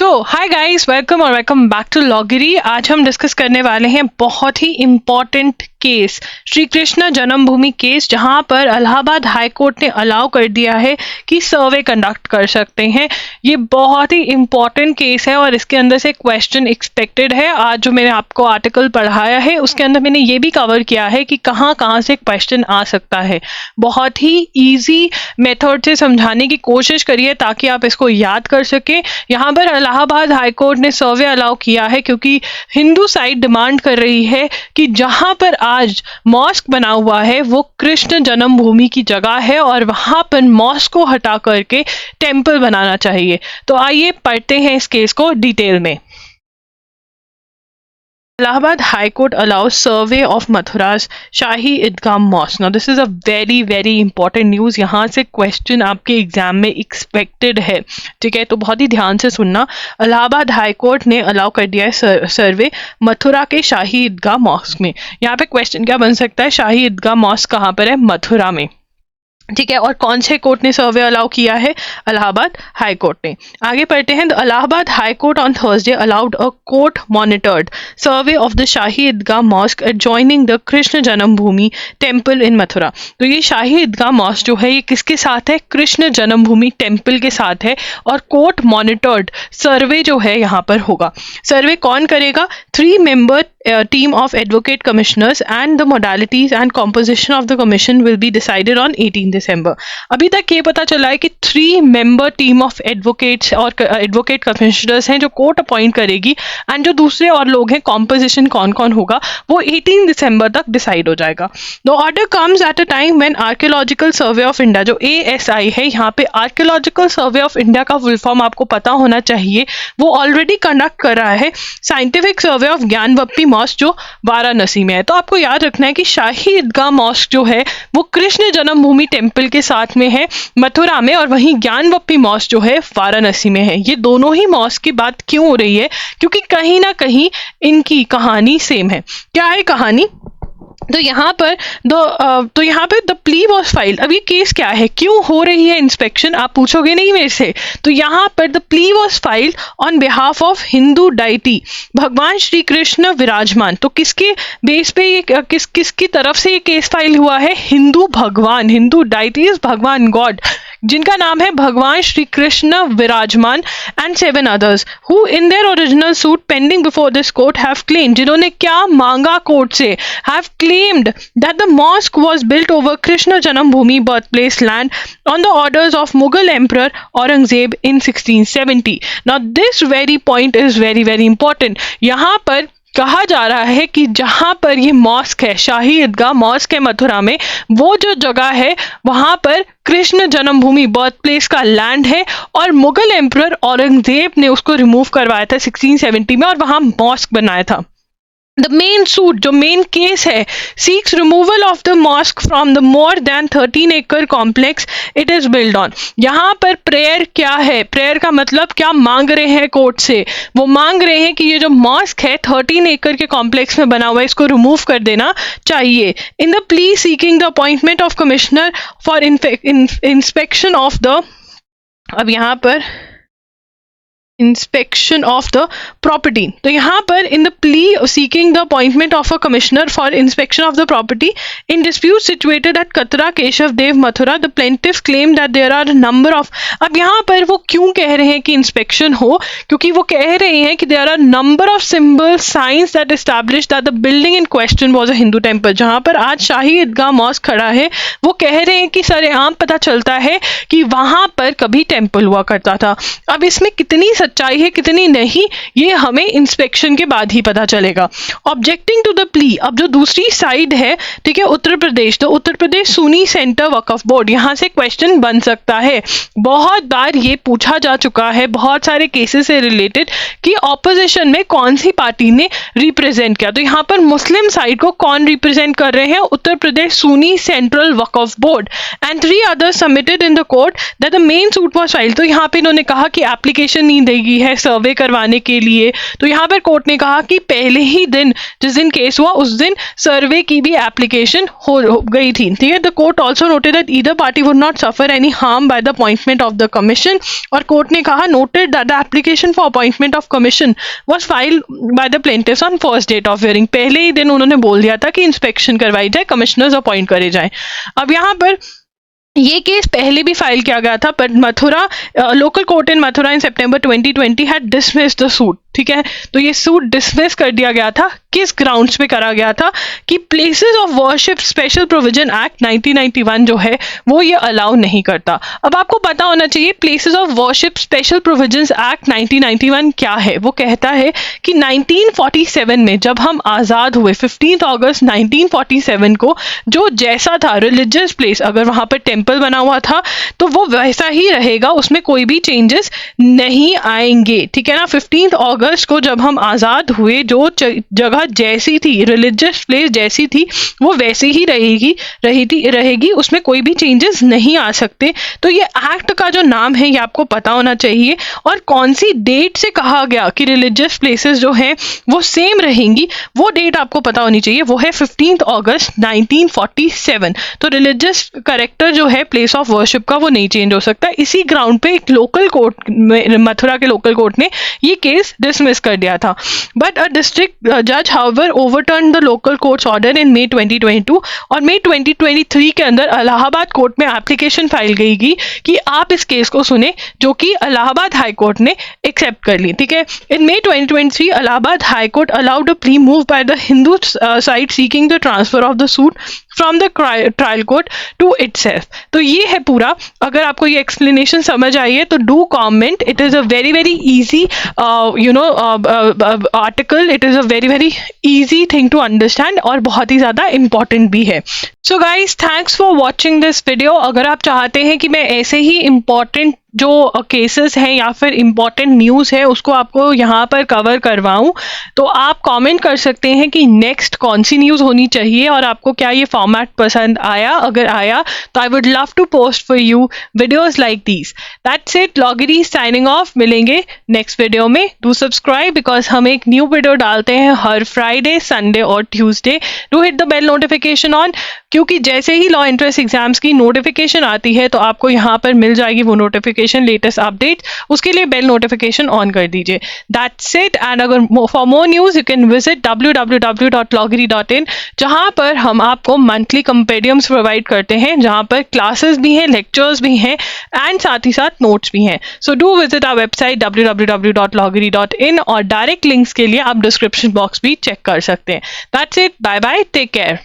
Hi guys, welcome back to Lawgiri. आज हम discuss करने वाले हैं बहुत ही important case, Shri Krishna Janmabhoomi case, जहां पर इलाहाबाद हाई कोर्ट ने अलाउ कर दिया है कि सर्वे कंडक्ट कर सकते हैं। ये बहुत ही इम्पोर्टेंट केस है और इसके अंदर से क्वेश्चन एक्सपेक्टेड है। आज जो मैंने आपको आर्टिकल पढ़ाया है उसके अंदर मैंने ये भी कवर किया है कि कहाँ कहाँ से क्वेश्चन आ सकता है। बहुत ही ईजी मेथड से समझाने की कोशिश करिए ताकि आप इसको याद कर सकें। यहाँ पर इलाहाबाद हाई कोर्ट ने सर्वे अलाउ किया है क्योंकि हिंदू साइड डिमांड कर रही है कि जहां पर आज मॉस्क बना हुआ है वो कृष्ण जन्मभूमि की जगह है और वहां पर मॉस्क को हटा करके टेम्पल बनाना चाहिए। तो आइए पढ़ते हैं इस केस को डिटेल में। Allahabad High Court allows survey of Mathura's Shahi Idgah Mosque. Now this is a very important news. यहाँ से क्वेश्चन आपके एग्जाम में एक्सपेक्टेड है, ठीक है, तो बहुत ही ध्यान से सुनना। इलाहाबाद हाई कोर्ट ने अलाउ कर दिया है सर्वे मथुरा के शाही ईदगाह मॉस्क में। यहाँ पे क्वेश्चन क्या बन सकता है, शाही ईदगाह मॉस्क कहाँ पर है? मथुरा में, ठीक है। और कौन से कोर्ट ने सर्वे अलाउ किया है? इलाहाबाद हाई कोर्ट ने। आगे पढ़ते हैं। Allahabad high court on Thursday allowed a court monitored survey of the Shahi Idgah mosque adjoining the Krishna Janmabhoomi temple इन मथुरा। तो ये शाही ईदगाह मॉस्क जो है ये किसके साथ है? कृष्ण जन्मभूमि टेम्पल के साथ है। और कोर्ट मॉनिटर्ड सर्वे जो है यहाँ पर होगा। सर्वे कौन करेगा? 3 member team of advocate commissioners and the modalities and composition of the commission will be decided on 18 December. अभी तक ये पता चला है कि 3 member team of advocates और advocate commissioners हैं जो कोर्ट अपॉइंट करेगी, एंड जो दूसरे और लोग हैं कॉम्पोजिशन कौन कौन होगा वो 18 दिसंबर तक डिसाइड हो जाएगा। The order comes at a time when archaeological survey of India, जो ASI है, यहाँ पे आर्कियोलॉजिकल सर्वे ऑफ इंडिया का फुल फॉर्म आपको पता होना चाहिए, वो ऑलरेडी कंडक्ट कर रहा है साइंटिफिक सर्वे ऑफ ज्ञानवप्पी मॉस्क जो वाराणसी में है। तो आपको याद रखना है कि शाही ईदगाह मॉस्क जो है वो कृष्ण जन्मभूमि टेम्पल के साथ में है मथुरा में, और वहीं ज्ञानवप्पी मॉस्क जो है वाराणसी में है। ये दोनों ही मॉस्क की बात क्यों हो रही है? क्योंकि कहीं ना कहीं इनकी कहानी सेम है। क्या है कहानी? तो यहाँ पर द प्ली वॉज फाइल्ड। अब ये केस क्या है, क्यों हो रही है इंस्पेक्शन, आप पूछोगे नहीं मेरे से। तो यहाँ पर the plea was filed on behalf of Hindu deity, भगवान श्री कृष्ण विराजमान। तो किसके बेस पे ये किसकी तरफ से ये केस फाइल हुआ है? हिंदू भगवान, हिंदू डाइटीज, भगवान गॉड, जिनका नाम है भगवान श्री कृष्ण विराजमान, and 7 others who in their original suit pending before this court have claimed, जिन्होंने क्या मांगा कोर्ट से, have claimed that the mosque was built over Krishna Janambhumi birthplace land on the orders of Mughal Emperor Aurangzeb in 1670. Now this very point is very important. यहाँ पर कहा जा रहा है कि जहां पर ये मॉस्क है, शाही ईदगाह मॉस्क है मथुरा में, वो जो जगह है वहां पर कृष्ण जन्मभूमि बर्थ प्लेस का लैंड है और मुगल एम्परर औरंगजेब ने उसको रिमूव करवाया था 1670 में और वहां मॉस्क बनाया था। The main suit, जो मेन केस है, seeks removal of the mosque from the more than 13-acre complex it is built on. यहाँ पर प्रेयर क्या है? प्रेयर का मतलब क्या मांग रहे हैं कोर्ट से? वो मांग रहे हैं कि ये जो मॉस्क है 13 एकड़ के कॉम्प्लेक्स में बना हुआ है, इसको रिमूव कर देना चाहिए। In the plea seeking the appointment of commissioner for inspection of the, अब यहाँ पर inspection of the property, तो यहाँ पर in the plea seeking the appointment of a commissioner for inspection of the property in dispute situated at Katra Keshav Dev Mathura, the plaintiffs claim that there are a number of, अब यहाँ पर वो क्यों कह रहे हैं कि inspection हो? क्योंकि वो कह रहे हैं कि there are a number of symbols signs that established that the building in question was a Hindu temple. जहाँ पर आज शाही ईदगाह मॉस्क खड़ा है, वो कह रहे हैं कि सरेआम पता चलता है कि वहां पर कभी टेम्पल हुआ करता था। अब इसमें कितनी सच्चाई है कितनी नहीं, ये हमें इंस्पेक्शन के बाद ही पता चलेगा। ऑब्जेक्टिंग टू द प्ली, अब जो दूसरी साइड है, ठीक है, उत्तर प्रदेश, तो उत्तर प्रदेश सुन्नी सेंटर वक्फ बोर्ड, यहाँ से क्वेश्चन बन सकता है। बहुत बार ये पूछा जा चुका है बहुत सारे केसेस से रिलेटेड कि ऑपोजिशन में कौन सी पार्टी ने रिप्रेजेंट किया। तो यहाँ पर मुस्लिम साइड को कौन रिप्रेजेंट कर रहे हैं? Uttar Pradesh Sunni central Waqf board, and 3 others submitted in the court that the main suit was filed. तो यहाँ पे इन्होंने कहा कि एप्लीकेशन नहीं रही है सर्वे करवाने के लिए। तो यहाँ पर कोर्ट ने कहा कि पहले ही दिन जिस दिन केस हुआ उस दिन सर्वे की भी एप्लीकेशन हो गई थी, ठीक है। The court also noted that either party would not suffer any harm by the appointment of the commission, और कोर्ट ने कहा noted that the application for appointment of commission was filed by the plaintiffs on first date of hearing. पहले ही दिन उन्होंने बोल दिया था कि इंस्पेक्शन करवाई जाए, कमिश्नर्स अपॉइंट करे जाए। अब यहाँ पर ये केस पहले भी फाइल किया गया था, but Mathura local court in Mathura in September 2020 had dismissed the suit, ठीक है। तो ये सूट डिसमिस कर दिया गया था। किस ग्राउंड्स पे करा गया था कि places of worship special provision act 1991 जो है वो ये अलाउ नहीं करता। अब आपको पता होना चाहिए places of worship special provisions act 1991 क्या है। वो कहता है कि 1947 में जब हम आज़ाद हुए 15 अगस्त 1947 को, जो जैसा था रिलीजियस प्लेस, अगर वहाँ पर टेम्पल बना हुआ था तो वो वैसा ही रहेगा, उसमें कोई भी चेंजेस नहीं आएंगे, ठीक है ना। 15 अगस्त को जब हम आज़ाद हुए जो जगह जैसी थी, रिलीजियस प्लेस जैसी थी, वो वैसी ही रहेगी, उसमें कोई भी चेंजेस नहीं आ सकते। तो ये एक्ट का जो नाम है ये आपको पता होना चाहिए, और कौन सी डेट से कहा गया कि रिलीजियस प्लेसेस जो हैं वो सेम रहेंगी, वो डेट आपको पता होनी चाहिए। वो है 15 अगस्त 1947। तो रिलीजियस करेक्टर जो है प्लेस ऑफ वर्शिप का वो नहीं चेंज हो सकता। इसी ग्राउंड पे एक लोकल कोर्ट में, मथुरा के लोकल कोर्ट ने ये केस डिसमिस कर दिया था। बट अ डिस्ट्रिक्ट जज however overturned the local court's order in May 2022, और May 2023 के अंदर इलाहाबाद कोर्ट में एप्लीकेशन फाइल गई कि आप इस केस को सुने, जो कि इलाहाबाद हाई कोर्ट ने एक्सेप्ट कर ली, ठीक है। इन May 2023 Allahabad high court allowed a plea move by the Hindu side seeking the transfer of the suit from the trial court to itself। तो ये है पूरा। अगर आपको ये एक्सप्लेनेशन समझ आई है तो do comment. It is a very very easy article, it is a very very easy thing to understand, और बहुत ही ज़्यादा इम्पॉर्टेंट भी है। So guys, thanks for watching this video. अगर आप चाहते हैं कि मैं ऐसे ही इम्पॉर्टेंट जो केसेस हैं या फिर इम्पॉर्टेंट न्यूज़ है उसको आपको यहाँ पर कवर करवाऊँ, तो आप कमेंट कर सकते हैं कि नेक्स्ट कौन सी न्यूज़ होनी चाहिए और आपको क्या ये फॉर्मेट पसंद आया। अगर आया तो I would love to post for you videos like these. That's it, Lawgiri signing off. मिलेंगे नेक्स्ट वीडियो में। डू सब्सक्राइब बिकॉज हम एक न्यू वीडियो डालते हैं हर फ्राइडे, संडे और Tuesday. Do hit the bell notification on, क्योंकि जैसे ही लॉ एंट्रेंस एग्जाम्स की नोटिफिकेशन आती है तो आपको यहाँ पर मिल जाएगी वो नोटिफिकेशन, लेटेस्ट अपडेट। उसके लिए बेल नोटिफिकेशन ऑन कर दीजिए। दैट्स इट, एंड अगर for more news you can visit www.loggery.in, जहाँ पर हम आपको मंथली कंपेडियम्स प्रोवाइड करते हैं, जहाँ पर क्लासेस भी हैं, लेक्चर्स भी हैं, एंड साथ ही साथ नोट्स भी हैं। So do visit our website www.loggery.in, और डायरेक्ट लिंक्स के लिए आप डिस्क्रिप्शन बॉक्स भी चेक कर सकते हैं। That's it, bye bye, take care.